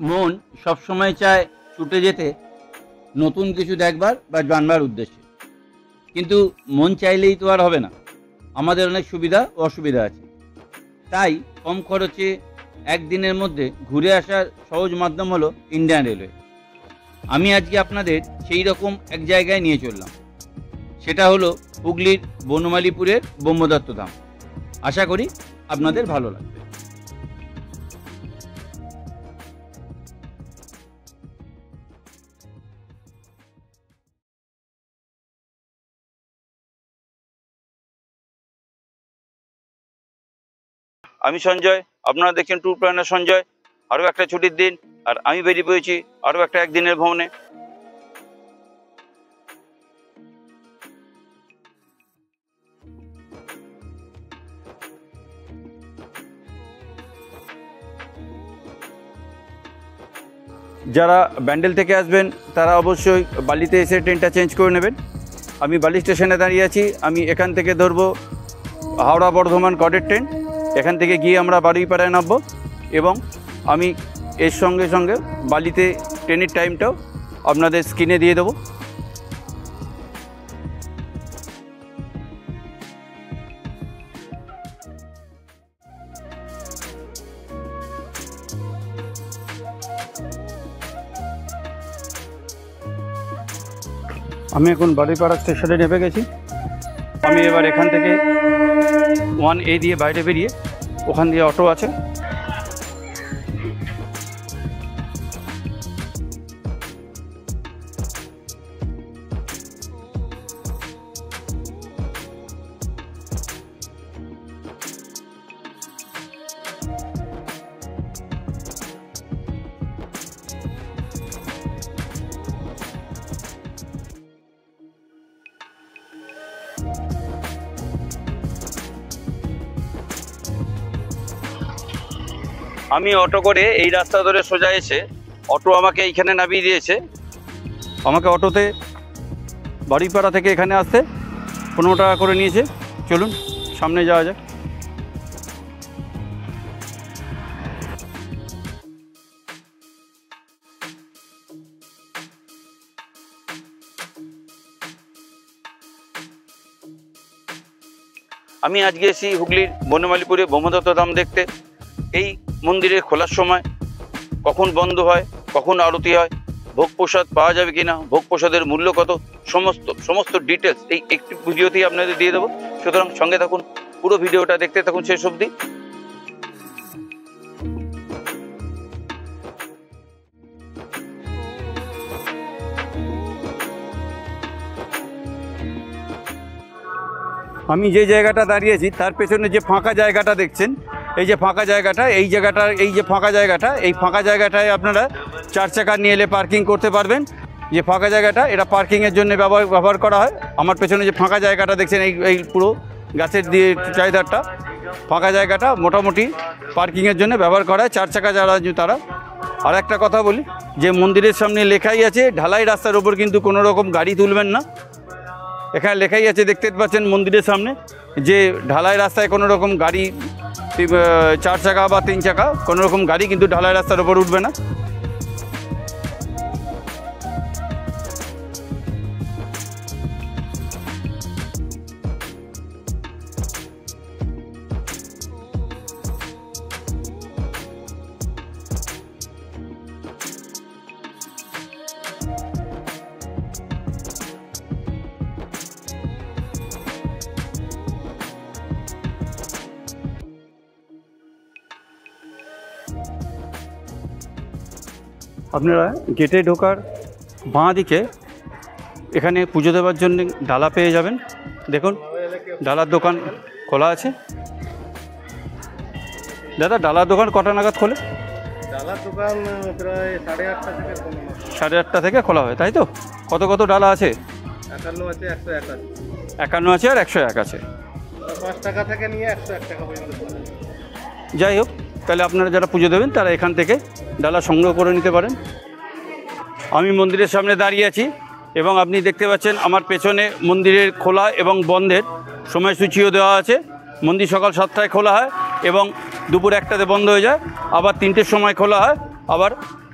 মন সবসময় চায় ছুটে যেতে নতুন কিছু দেখবার বা জানবার উদ্দেশ্যে, কিন্তু মন চাইলেই তো আর হবে না। আমাদের অনেক সুবিধা ও অসুবিধা আছে। তাই কম খরচে একদিনের মধ্যে ঘুরে আসার সহজ মাধ্যম হলো ইন্ডিয়ান রেলওয়ে। আমি আজকে আপনাদের সেই রকম এক জায়গায় নিয়ে চললাম। সেটা হলো হুগলির বনমালীপুরের ব্রহ্মদত্ত ধাম। আশা করি আপনাদের ভালো লাগবে। আমি সঞ্জয়, আপনারা দেখছেন ট্যুর প্ল্যানার সঞ্জয়। আরও একটা ছুটির দিন, আর আমি বেরিয়ে পড়েছি আরও একটা একদিনের ভ্রমণে। যারা ব্যান্ডেল থেকে আসবেন তারা অবশ্যই বালিতে এসে ট্রেনটা চেঞ্জ করে নেবেন। আমি বালি স্টেশনে দাঁড়িয়ে আছি। আমি এখান থেকে ধরবো হাওড়া বর্ধমান কডের ট্রেন। এখান থেকে গিয়ে আমরা বারুইপাড়ায় নামবো, এবং আমি এর সঙ্গে সঙ্গে বালিতে ট্রেনের টাইমটাও আপনাদের স্ক্রিনে দিয়ে দেবো। আমি এখন বারুইপাড়া স্টেশনে নেমে গেছি। আমি এবার এখান থেকে 1A দিয়ে বাইরে বেরিয়ে ওখান দিয়ে অটো আছে। আমি অটো করে এই রাস্তা ধরে সোজা এসে অটো আমাকে এইখানে নামিয়ে দিয়েছে। আমাকে অটোতে বারুইপাড়া থেকে এখানে আসতে 15 টাকা করে নিয়েছে। চলুন সামনে যাওয়া যাক। আমি আজকে এসেছি হুগলির বনমালীপুরে ব্রহ্মদত্ত ধাম দেখতে। এই মন্দিরের খোলার সময়, কখন বন্ধ হয়, কখন আরতি হয়, ভোগ প্রসাদ পাওয়া যাবে কিনা, ভোগ প্রসাদের মূল্য কত, সমস্ত ডিটেলস এই একটি ভিডিওতেই আপনাদের দিয়ে দেবো। সুতরাং সঙ্গে থাকুন, পুরো ভিডিওটা দেখতে থাকুন শেষ অবধি। আমি যে জায়গাটা দাঁড়িয়েছি তার পেছনে যে ফাঁকা জায়গাটা দেখছেন, এই যে ফাঁকা জায়গাটা, এই যে ফাঁকা জায়গাটা, এই ফাঁকা জায়গাটায় আপনারা 4 চাকা নিয়ে এলে পার্কিং করতে পারবেন। যে ফাঁকা জায়গাটা, এটা পার্কিংয়ের জন্য ব্যবহার করা হয়। আমার পেছনে যে ফাঁকা জায়গাটা দেখছেন, এই পুরো গাছের দিয়ে চারিধারটা ফাঁকা জায়গাটা মোটামুটি পার্কিংয়ের জন্য ব্যবহার করা হয় 4 চাকা যারা তারা। আর একটা কথা বলি, যে মন্দিরের সামনে লেখাই আছে ঢালাই রাস্তার ওপর কিন্তু কোনো রকম গাড়ি তুলবেন না। এখানে লেখাই আছে, দেখতে পাচ্ছেন মন্দিরের সামনে, যে ঢালাই রাস্তায় কোনো রকম গাড়ি 4 চাকা বা 3 চাকা কোনো রকম গাড়ি কিন্তু ঢালাই রাস্তার ওপর উঠবে না। আপনারা গেটে ঢোকার বাঁ দিকে এখানে পুজো দেওয়ার জন্য ডালা পেয়ে যাবেন। দেখুন ডালার দোকান খোলা আছে। দাদা, ডালার দোকান কটা নাগাদ খোলে? ডালার দোকান প্রায় 8:30 থেকে খোলা হয়, তাই তো? কত কত ডালা আছে? 51 আছে, 101 আছে। 51 আছে আর 101 আছে। 5 টাকা থেকে নিয়ে 101 টাকা পর্যন্ত। যাই হোক, তাহলে আপনারা যারা পুজো দেবেন তারা এখান থেকে ডালা সংগ্রহ করে নিতে পারেন। আমি মন্দিরের সামনে দাঁড়িয়ে আছি এবং আপনি দেখতে পাচ্ছেন আমার পেছনে মন্দিরের খোলা এবং বন্ধের সময়সূচিও দেওয়া আছে। মন্দির সকাল 7টায় খোলা হয় এবং দুপুর 1টাতে বন্ধ হয়ে যায়, আবার 3টের সময় খোলা হয়, আবার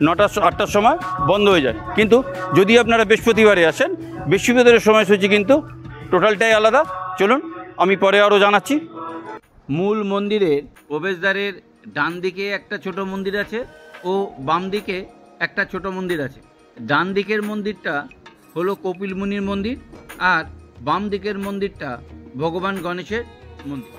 9টা 8টার সময় বন্ধ হয়ে যায়। কিন্তু যদি আপনারা বৃহস্পতিবারে আসেন, বৃহস্পতিবারের সময়সূচি কিন্তু টোটালটাই আলাদা। চলুন আমি পরে আরও জানাচ্ছি। মূল মন্দিরের প্রবেশদ্বারের ডান দিকে একটা ছোট মন্দির আছে ও বাম দিকে একটা ছোট মন্দির আছে। ডান দিকের মন্দিরটা হলো কপিল মুনির মন্দির, আর বাম দিকের মন্দিরটা ভগবান গণেশের মন্দির।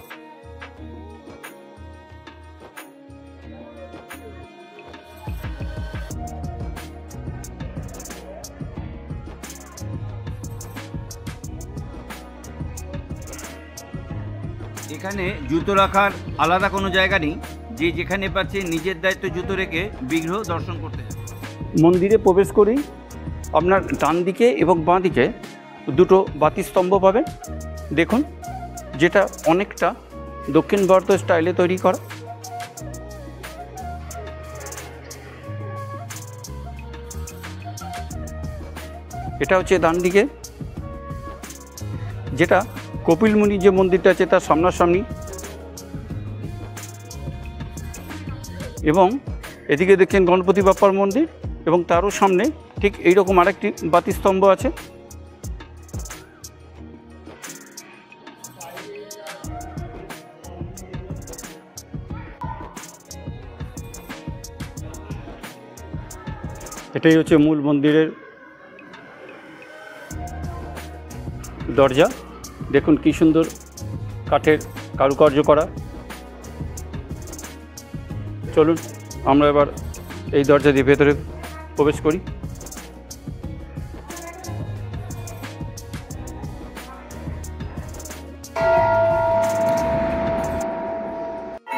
এখানে জুতো রাখার আলাদা কোনো জায়গা নেই, যে যেখানে পাচ্ছে নিজের দায়িত্ব জুতো রেখে বিগ্রহ দর্শন করতে যায়। মন্দিরে প্রবেশ করেই আপনার ডান দিকে এবং বাঁ দিকে দুটো বাতিস্তম্ভ পাবেন। দেখুন, যেটা অনেকটা দক্ষিণ ভারত স্টাইলে তৈরি করা। এটা হচ্ছে ডান দিকে, যেটা কপিল মুনির যে মন্দিরটা আছে তার সামনাসামনি, এবং এদিকে দেখছেন গণপতি বাপ্পার মন্দির, এবং তারও সামনে ঠিক এইরকম আরেকটি বাতিস্তম্ভ আছে। এটাই হচ্ছে মূল মন্দিরের দরজা। দেখুন কি সুন্দর কাঠের কারুকার্য করা। চলুন আমরা এবার এই দরজা দিয়ে ভেতরে প্রবেশ করি।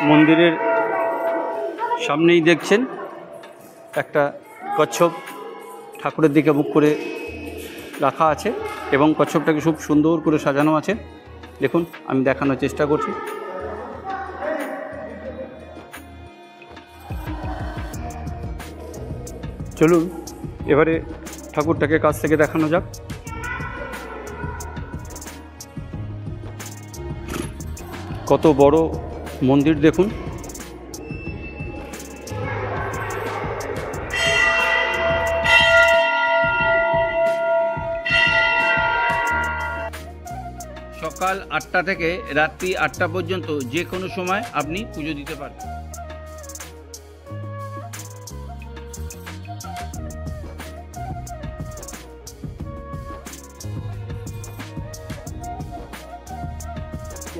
মন্দিরের সামনেই দেখছেন একটা কচ্ছপ ঠাকুরের দিকে মুখ করে রাখা আছে, এবং কচ্ছপটাকে খুব সুন্দর করে সাজানো আছে। দেখুন আমি দেখানোর চেষ্টা করছি। চলুন এবারে ঠাকুরটাকে কাছ থেকে দেখানো যাক। কত বড় মন্দির দেখুন। সকাল 8টা থেকে রাত্রি 8টা পর্যন্ত যে কোনো সময় আপনি পুজো দিতে পারবেন।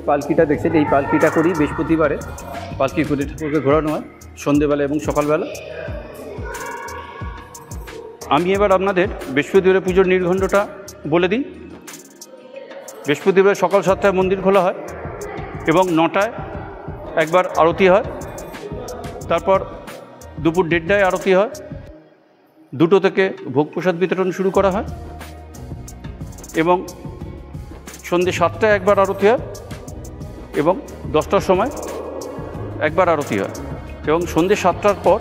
পালকিটা দেখছেন, এই পালকিটা করি বৃহস্পতিবারে পালকি করে ঠাকুরকে ঘোরানো হয় সন্ধেবেলা এবং সকালবেলা। আমি এবার আপনাদের বৃহস্পতিবারের পুজোর নির্ঘণ্টটা বলে দিই। বৃহস্পতিবার সকাল 7টায় মন্দির খোলা হয় এবং 9টায় একবার আরতি হয়, তারপর দুপুর 1:30টায় আরতি হয়, 2টো থেকে ভোগ প্রসাদ বিতরণ শুরু করা হয়, এবং সন্ধ্যে 7টায় একবার আরতি হয়, এবং 10টার সময় একবার আরতি হয়, এবং সন্ধ্যে 7টার পর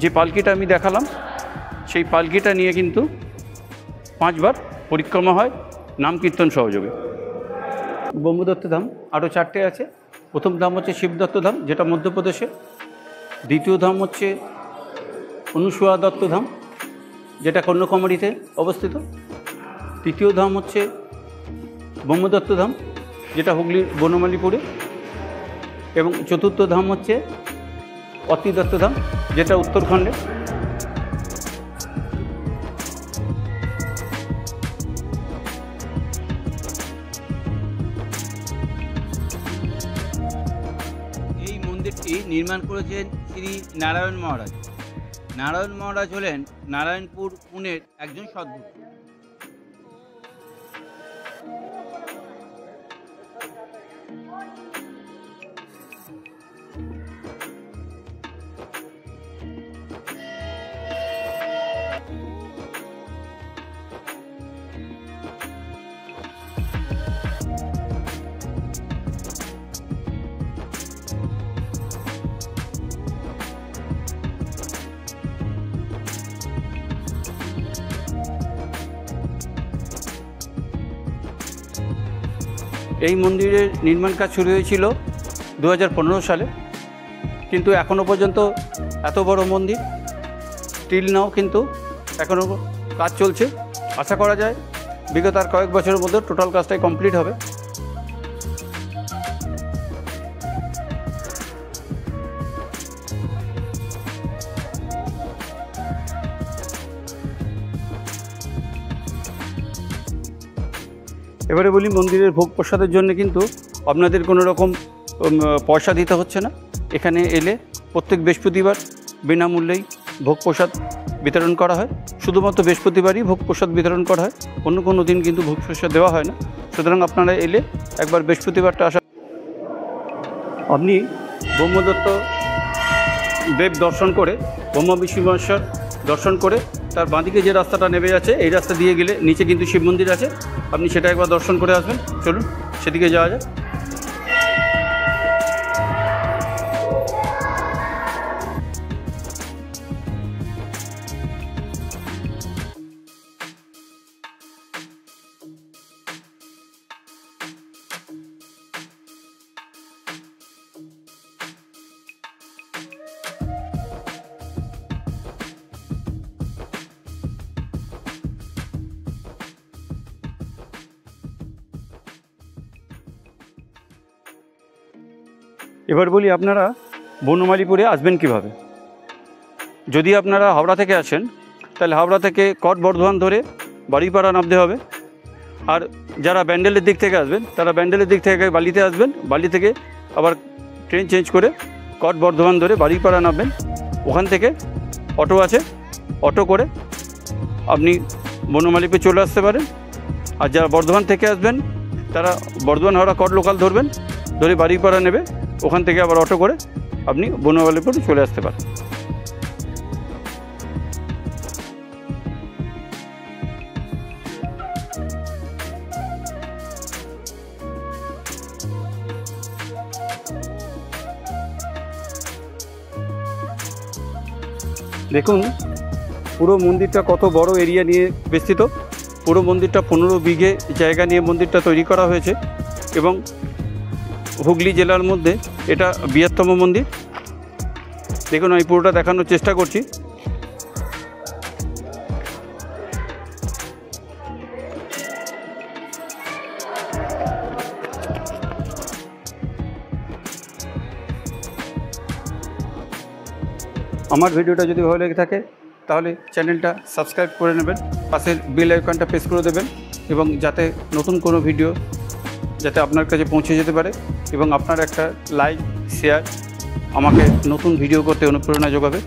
যে পালকিটা আমি দেখালাম সেই পালকিটা নিয়ে কিন্তু 5বার পরিক্রমা হয় নাম কীর্তন সহযোগে। ব্রহ্মদত্ত ধাম আরও 4টে আছে। প্রথম ধাম হচ্ছে শিবদত্ত ধাম, যেটা মধ্যপ্রদেশে। দ্বিতীয় ধাম হচ্ছে অনুসূয়া দত্ত ধাম, যেটা কন্যাকুমারীতে অবস্থিত। তৃতীয় ধাম হচ্ছে ব্রহ্মদত্ত ধাম, যেটা হুগলির বনমালীপুরে। এবং চতুর্থ ধাম হচ্ছে অতিদত্ত ধাম, যেটা উত্তরাখণ্ডে। এই মন্দিরটি নির্মাণ করেছেন শ্রী নারায়ণ মহারাজ। নারায়ণ মহারাজ হলেন নারায়ণপুর পুনের একজন সদ্গুরু। এই মন্দিরের নির্মাণ কাজ শুরু হয়েছিল 2015 সালে, কিন্তু এখনও পর্যন্ত এত বড় মন্দির স্টিল নাও কিন্তু এখনও কাজ চলছে। আশা করা যায় বিগত আর কয়েক বছরের মধ্যে টোটাল কাজটাই কমপ্লিট হবে। এবারে বলি, মন্দিরের ভোগ প্রসাদের জন্য কিন্তু আপনাদের কোনো রকম পয়সা দিতে হচ্ছে না। এখানে এলে প্রত্যেক বৃহস্পতিবার বিনামূল্যেই ভোগ প্রসাদ বিতরণ করা হয়। শুধুমাত্র বৃহস্পতিবারই ভোগ প্রসাদ বিতরণ করা হয়, অন্য কোনো দিন কিন্তু ভোগ প্রসাদ দেওয়া হয় না। সুতরাং আপনারা এলে একবার বৃহস্পতিবারটা আসা। আপনি ব্রহ্মদত্ত দেব দর্শন করে, ব্রহ্মা বিষ্ণুমহেশ্বর দর্শন করে তার বাঁদিকে যে রাস্তাটা নেমে যাচ্ছে, এই রাস্তা দিয়ে গেলে নিচে কিন্তু শিব মন্দির আছে, আপনি সেটা একবার দর্শন করে আসবেন। চলুন সেদিকে যাওয়া যায়। এবার বলি, আপনারা বনমালীপুরে আসবেন কিভাবে। যদি আপনারা হাওড়া থেকে আসেন তাহলে হাওড়া থেকে কট বর্ধমান ধরে বাড়িপাড়া নামতে হবে। আর যারা ব্যান্ডেলের দিক থেকে আসবেন তারা ব্যান্ডেলের দিক থেকে বালিতে আসবেন, বালি থেকে আবার ট্রেন চেঞ্জ করে কট বর্ধমান ধরে বাড়িপাড়া নামবেন। ওখান থেকে অটো আছে, অটো করে আপনি বনমালীপুরে চলে আসতে পারেন। আর যারা বর্ধমান থেকে আসবেন তারা বর্ধমান হাওড়া কট লোকাল ধরবেন, ধরে বাড়িপাড়া নেবে, ওখান থেকে আবার অটো করে আপনি বনমালীপুরে চলে আসতে পারেন। দেখুন পুরো মন্দিরটা কত বড় এরিয়া নিয়ে বিস্তৃত। পুরো মন্দিরটা 15 বিঘে জায়গা নিয়ে মন্দিরটা তৈরি করা হয়েছে এবং হুগলি জেলার মধ্যে এটা বৃহত্তম মন্দির। দেখুন আমি পুরোটা দেখানোর চেষ্টা করছি। আমার ভিডিওটা যদি ভালো লেগে থাকে তাহলে চ্যানেলটা সাবস্ক্রাইব করে নেবেন, পাশের বেল আইকনটা প্রেস করে দেবেন এবং যাতে নতুন কোনো ভিডিও যাতে আপনার কাছে পৌঁছে যেতে পারে, এবং আপনার একটা লাইক শেয়ার আমাকে নতুন ভিডিও করতে অনুপ্রেরণা যোগাবে।